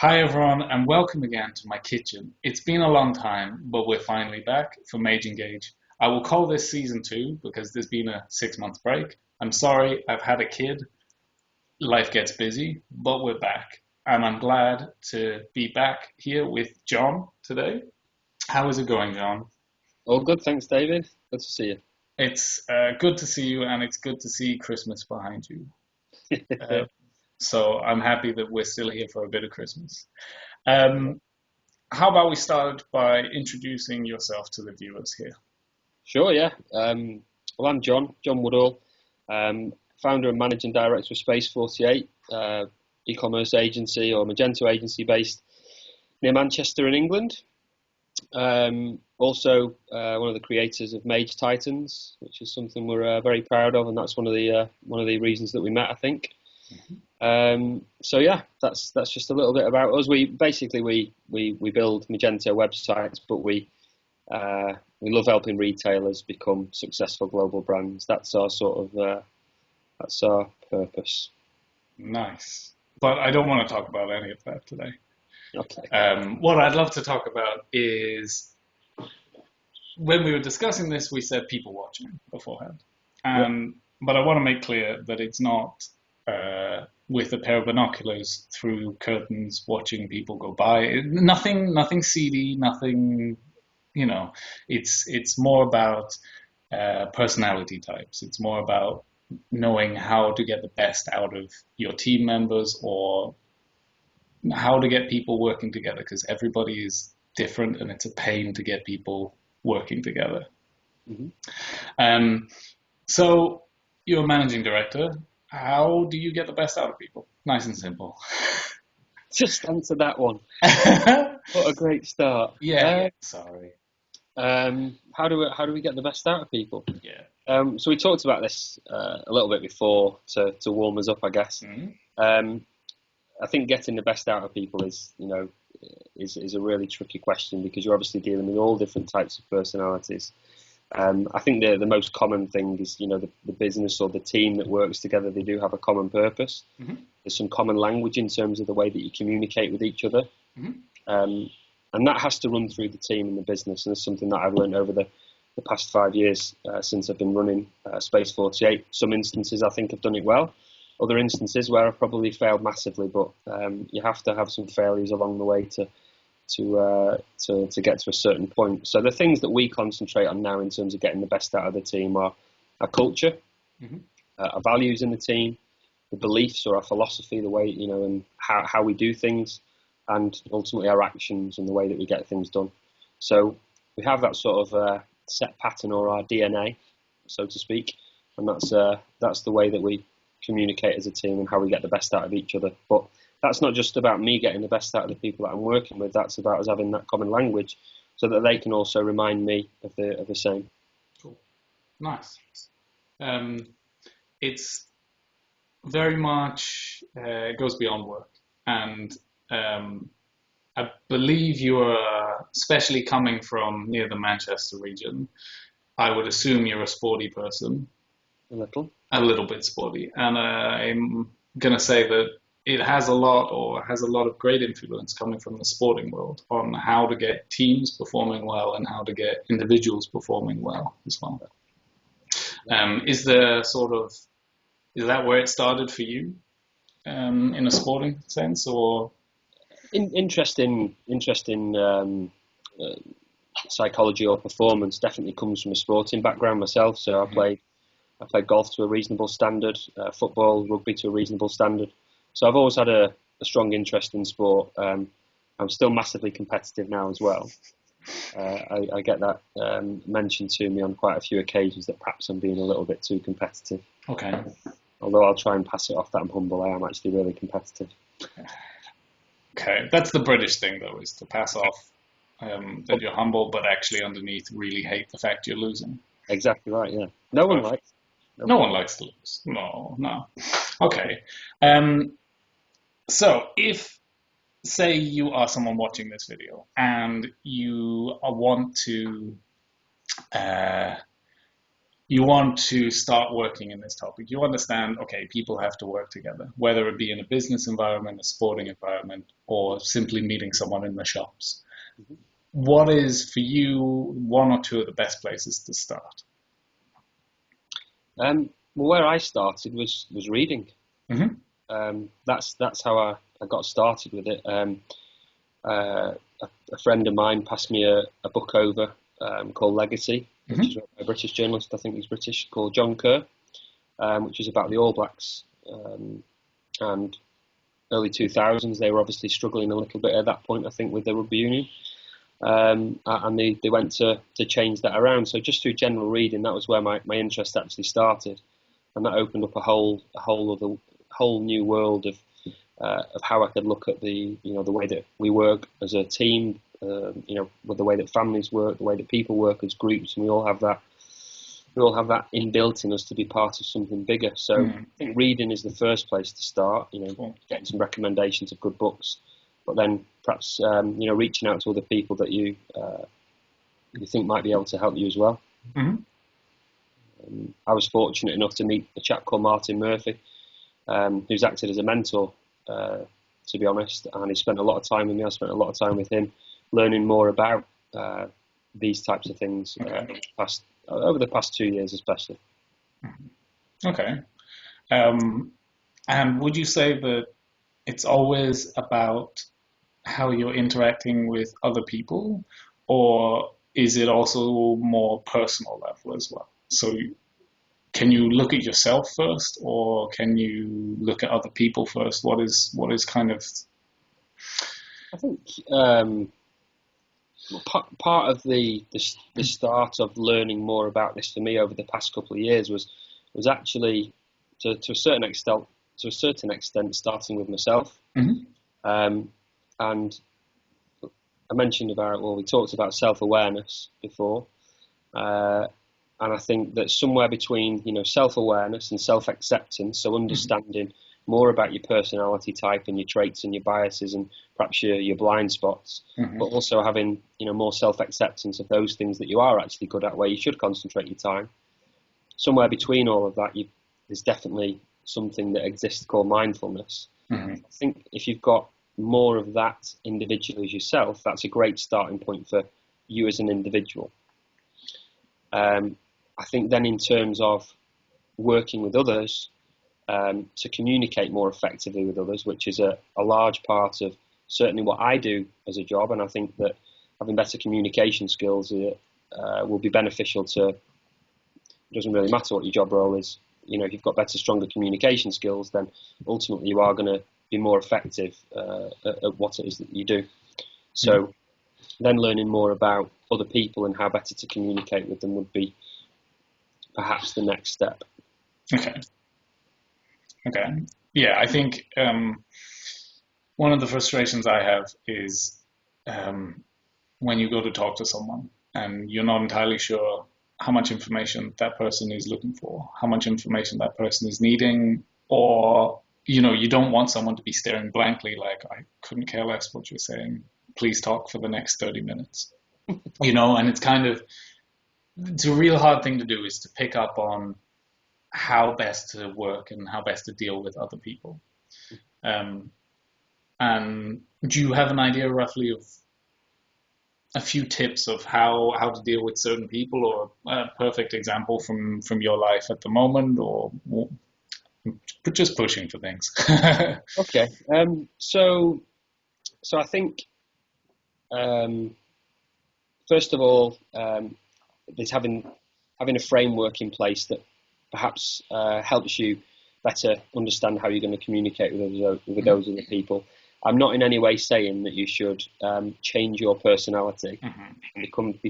Hi everyone, and welcome again to my kitchen. It's been a long time, but we're finally back for Mage Engage. I will call this season 2 because there's been a 6 month break. I'm sorry, I've had a kid. Life gets busy, but we're back. And I'm glad to be back here with John today. How is it going, John? All good, thanks, David. Good to see you. It's good to see you, and it's good to see Christmas behind you. Uh, so I'm happy that we're still here for a bit of Christmas. Um, how about we start by introducing yourself to the viewers here? Sure, yeah. Well, I'm John Woodall, founder and managing director of Space 48, e-commerce agency or Magento agency based near Manchester in England. Also, one of the creators of Mage Titans, which is something we're very proud of, and that's one of the reasons that we met, I think. So yeah, that's just a little bit about us. We basically build Magento websites, but we love helping retailers become successful global brands. That's our that's our purpose. Nice. But I don't want to talk about any of that today. Okay. What I'd love to talk about is when we were discussing this, we said people watching beforehand. But I want to make clear that it's not with a pair of binoculars through curtains watching people go by. Nothing seedy, nothing, you know, it's more about personality types. It's more about knowing how to get the best out of your team members or how to get people working together because everybody is different and it's a pain to get people working together. hmm Um, so you're a managing director. How do you get the best out of people? Nice and simple. Just answer that one. What a great start. Yeah, sorry. How do we get the best out of people? Yeah. So we talked about this a little bit before to warm us up, I guess. Mhm. I think getting the best out of people is a really tricky question because you're obviously dealing with all different types of personalities. I think the most common thing is the business or the team that works together. They do have a common purpose. Mhm. There's some common language in terms of the way that you communicate with each other, Mhm. um, and that has to run through the team and the business. And it's something that I've learned over the past 5 years since I've been running Space 48. Some instances I think I've done it well. Other instances where I've probably failed massively, but you have to have some failures along the way to get to a certain point. So the things that we concentrate on now in terms of getting the best out of the team are our culture, Mhm. our values in the team, the beliefs or our philosophy, the way and how we do things, and ultimately our actions and the way that we get things done. So we have that sort of set pattern or our DNA, so to speak, and that's the way that we communicate as a team and how we get the best out of each other. But that's not just about me getting the best out of the people that I'm working with. That's about us having that common language, so that they can also remind me of the same. Cool. Nice. Um, it's very much it goes beyond work, and um, I believe you are, especially coming from near the Manchester region. I would assume you're a sporty person, A little. a little bit sporty, and I'm gonna say that it has a lot or has a lot of great influence coming from the sporting world on how to get teams performing well and how to get individuals performing well as well. Is there sort of is that where it started for you in a sporting sense, or? Interesting uh, psychology or performance definitely comes from a sporting background myself. So I played golf to a reasonable standard, football, rugby to a reasonable standard. So I've always had a strong interest in sport. I'm still massively competitive now as well. I get that mentioned to me on quite a few occasions that perhaps I'm being a little bit too competitive. Okay. Although I'll try and pass it off that I'm humble, I am actually really competitive. Okay, that's the British thing though, is to pass off that you're humble, but actually underneath really hate the fact you're losing. Exactly right, yeah. No one Perfect. likes. No No one one likes. likes to lose. No, no. Okay. Um, so if say you are someone watching this video and you want to uh, you want to start working in this topic. You understand, okay, people have to work together, whether it be in a business environment, a sporting environment, or simply meeting someone in the shops. Mhm. What is for you one or two of the best places to start? Well, where I started was reading. Hmm. That's how I got started with it. A friend of mine passed me a book over called Legacy, which is Hmm. a British journalist, I think he's British, called John Kerr, which is about the All Blacks. And early 2000s, they were obviously struggling a little bit at that point, I think, with the rugby union. And they went to change that around. So just through general reading, that was where my interest actually started. And that opened up a whole new world of how I could look at the way that we work as a team, with the way that families work, the way that people work as groups, and we all have that inbuilt in us to be part of something bigger. So I think reading is the first place to start. Cool. Getting some recommendations of good books, but then perhaps reaching out to other people that you think might be able to help you as well. Hmm. I was fortunate enough to meet a chap called Martin Murphy, who's acted as a mentor, to be honest, and he spent a lot of time with me. I spent a lot of time with him, learning more about these types of things over the past 2 years, especially. Okay. And would you say that it's always about how you're interacting with other people, or is it also more personal level as well? So can you look at yourself first, or can you look at other people first? What is kind of I think part of the start of learning more about this for me over the past couple of years was actually to a certain extent starting with myself. Mhm. And I mentioned we talked about self-awareness before, and I think that somewhere between self-awareness and self-acceptance, so understanding more about your personality type and your traits and your biases and perhaps your blind spots, but also having more self-acceptance of those things that you are actually good at, where you should concentrate your time. Somewhere between all of that, there's definitely something that exists called mindfulness. Mhm. I think if you've got more of that individual as yourself, that's a great starting point for you as an individual. I think then in terms of working with others, to communicate more effectively with others, which is a large part of certainly what I do as a job, and I think that having better communication skills will be beneficial to. It doesn't really matter what your job role is. If you've got better, stronger communication skills, then ultimately you are going to be more effective at what it is that you do. So then learning more about other people and how better to communicate with them would be perhaps the next step. Okay. Yeah, I think one of the frustrations I have is when you go to talk to someone and you're not entirely sure how much information that person is looking for, how much information that person is needing, or you don't want someone to be staring blankly like, I couldn't care less what you're saying. Please talk for the next 30 minutes. And it's a real hard thing to do, is to pick up on how best to work and how best to deal with other people. Um, and do you have an idea roughly of a few tips of how to deal with certain people, or a perfect example from your life at the moment, or just pushing for things? Okay. So I think first of all, there's having a framework in place that perhaps helps you better understand how you're going to communicate with those other people. I'm not in any way saying that you should change your personality and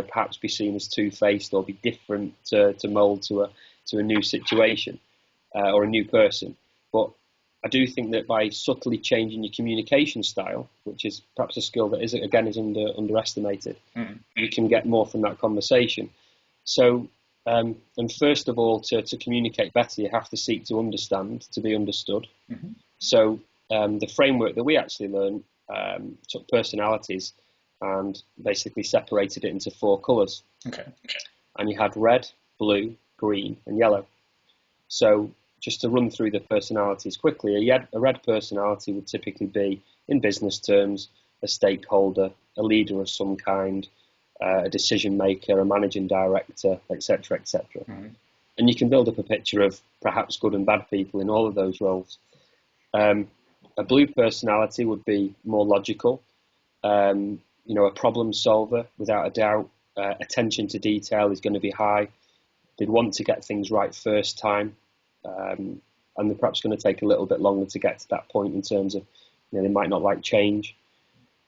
perhaps be seen as two-faced or be different to mould to a new situation or a new person. But I do think that by subtly changing your communication style, which is perhaps a skill that is underestimated, you can get more from that conversation. So, and first of all, to communicate better, you have to seek to understand, to be understood. So the framework that we actually learned took personalities and basically separated it into 4 colours. Okay. And you had red, blue, green, and yellow. So just to run through the personalities quickly, a red personality would typically be, in business terms, a stakeholder, a leader of some kind, a decision maker, a managing director, etc., etc. Mm-hmm. And you can build up a picture of perhaps good and bad people in all of those roles. A blue personality would be more logical, a problem solver, without a doubt. Attention to detail is going to be high. They'd want to get things right first time, and they're perhaps going to take a little bit longer to get to that point in terms of, they might not like change.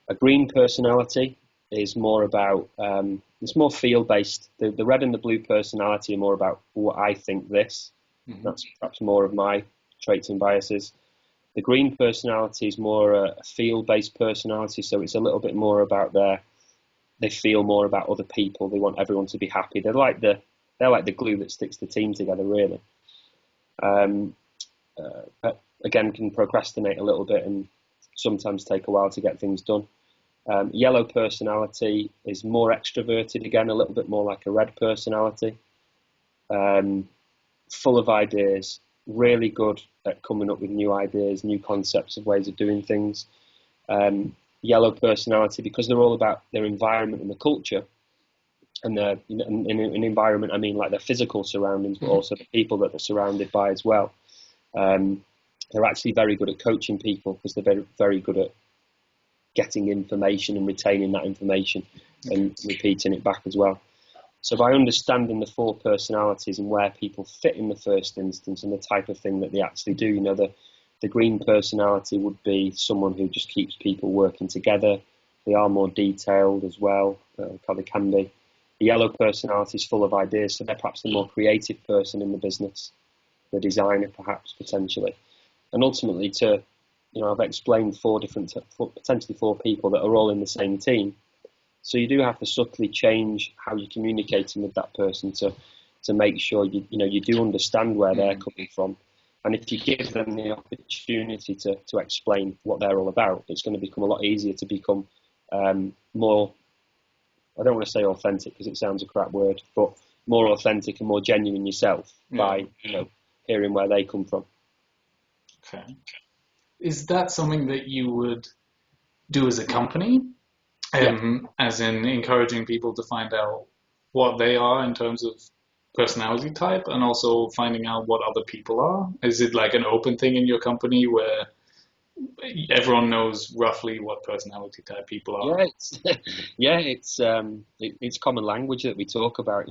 A green personality is more about, it's more field-based. The red and the blue personality are more about, what I think this. Mm-hmm. That's perhaps more of my traits and biases. The green personality is more a field-based personality, so it's a little bit more about they feel more about other people. They want everyone to be happy. They're like the glue that sticks the team together, really. But again, can procrastinate a little bit and sometimes take a while to get things done. Yellow personality is more extroverted, again, a little bit more like a red personality. Full of ideas, really good at coming up with new ideas, new concepts of ways of doing things. Yellow personality, because they're all about their environment and the culture, and in an environment, I mean like their physical surroundings, but also the people that they're surrounded by as well. They're actually very good at coaching people, because they're very, very good at getting information and retaining that information and repeating it back as well. So by understanding the four personalities and where people fit in the first instance and the type of thing that they actually do, the green personality would be someone who just keeps people working together. They are more detailed as well, they can be. The yellow personality is full of ideas, so they're perhaps the more creative person in the business, the designer perhaps, potentially. And ultimately I've explained potentially four people that are all in the same team. So you do have to subtly change how you're communicating with that person to make sure you do understand where they're coming from. And if you give them the opportunity to explain what they're all about, it's going to become a lot easier to become more, I don't want to say authentic because it sounds a crap word, but more authentic and more genuine yourself by hearing where they come from. Okay. Is that something that you would do as a company? As in encouraging people to find out what they are in terms of personality type, and also finding out what other people are? Is it like an open thing in your company where everyone knows roughly what personality type people are? It's common language that we talk about.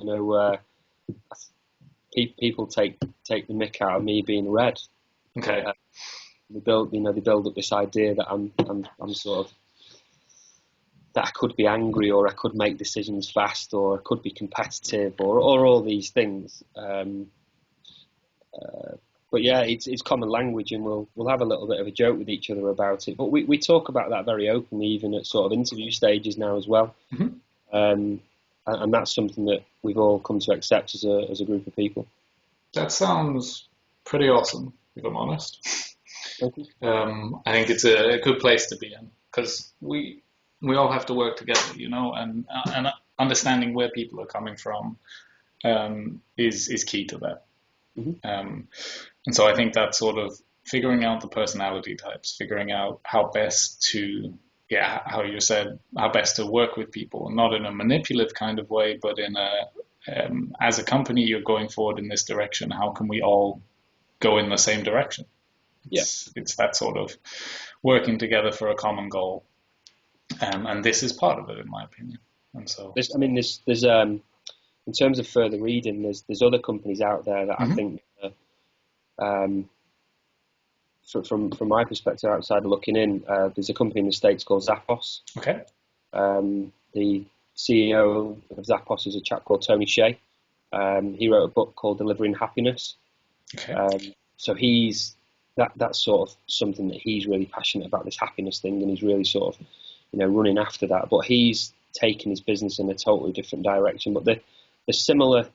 People take the mick out of me being red. Okay. They build up this idea that I'm sort of, that I could be angry, or I could make decisions fast, or I could be competitive, or all these things. But yeah, it's common language, and we'll have a little bit of a joke with each other about it. But we talk about that very openly, even at sort of interview stages now as well. Mm-hmm. And that's something that we've all come to accept as a group of people. That sounds pretty awesome, if I'm honest. Thank you. I think it's a good place to be in, because we all have to work together, and understanding where people are coming from is key to that. Mm-hmm. And so I think that sort of figuring out the personality types, figuring out how best to, how you said, how best to work with people, not in a manipulative kind of way, but in as a company, you're going forward in this direction. How can we all go in the same direction? It's that sort of working together for a common goal. And this is part of it, in my opinion. And so, there's in terms of further reading, there's other companies out there that I think, from my perspective, outside of looking in, there's a company in the States called Zappos. Okay. The CEO of Zappos is a chap called Tony Hsieh. He wrote a book called Delivering Happiness. Okay. So that's sort of something that he's really passionate about, this happiness thing, and he's really sort of running after that. But he's taken his business in a totally different direction. But there's similar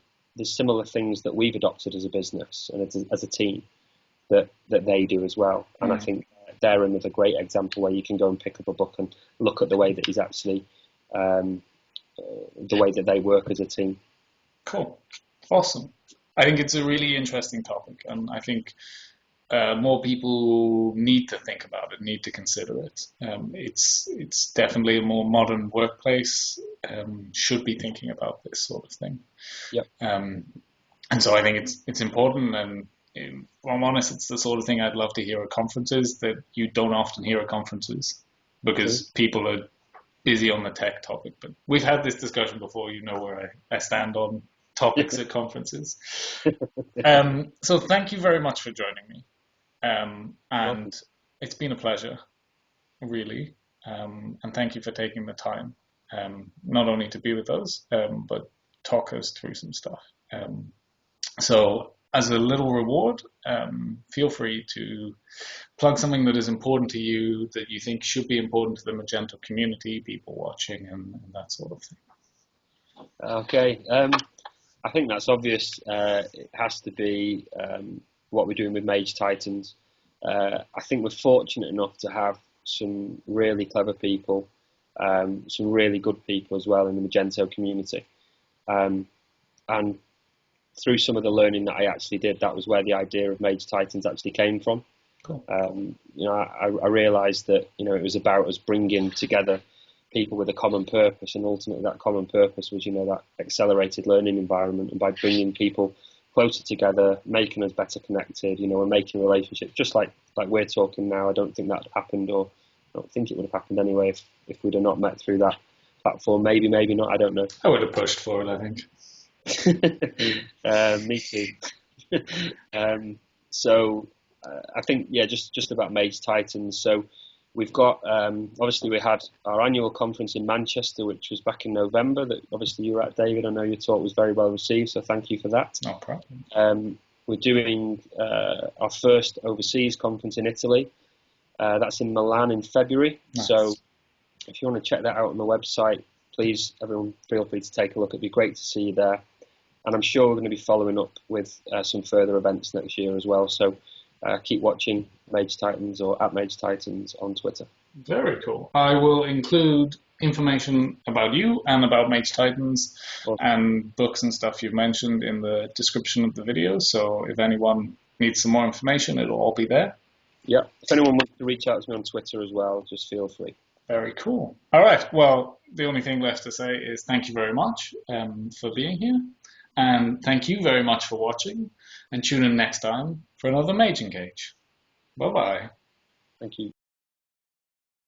things that we've adopted as a business and as a team that they do as well. And I think they're another great example where you can go and pick up a book and look at the way that he's actually, the way that they work as a team. Cool. Awesome. I think it's a really interesting topic, and I think more people need to think about it, need to consider it. It's definitely a more modern workplace should be thinking about this sort of thing. Yep. And so I think it's important, and if I'm honest, it's the sort of thing I'd love to hear at conferences that you don't often hear at conferences because True. people are busy on the tech topic. But we've had this discussion before. You know where I stand on topics at conferences. So thank you very much for joining me. Welcome. And it's been a pleasure, really. And thank you for taking the time, not only to be with us, but talk us through some stuff. So, as a little reward, feel free to plug something that is important to you, that you think should be important to the Magento community, people watching, and that sort of thing. Okay. I think that's obvious. It has to be what we're doing with Mage Titans. I think we're fortunate enough to have some really clever people, some really good people as well in the Magento community. And through some of the learning that I actually did, that was where the idea of Mage Titans actually came from. Cool. I realised that it was about us bringing together people with a common purpose, and ultimately that common purpose was that accelerated learning environment, and by bringing people closer together, making us better connected, and making relationships just like we're talking now. I don't think that happened, or I don't think it would have happened anyway if we'd have not met through that platform. Maybe not. I don't know. I would have pushed for it, I think. Me too. So I think just about Mage Titans. So we've got obviously we had our annual conference in Manchester, which was back in November. That obviously you were at, David. I know your talk was very well received, so thank you for that. No problem. We're doing our first overseas conference in Italy. That's in Milan in February. Nice. So if you want to check that out on the website, please, everyone, feel free to take a look. It'd be great to see you there. And I'm sure we're going to be following up with some further events next year as well. So keep watching Mage Titans or at Mage Titans on Twitter. Very cool. I will include information about you and about Mage Titans and books and stuff you've mentioned in the description of the video. So if anyone needs some more information, it'll all be there. Yeah. If anyone wants to reach out to me on Twitter as well, just feel free. Very cool. All right. Well, the only thing left to say is thank you very much for being here. And thank you very much for watching. And tune in next time for another Mage Engage. Bye-bye. Thank you.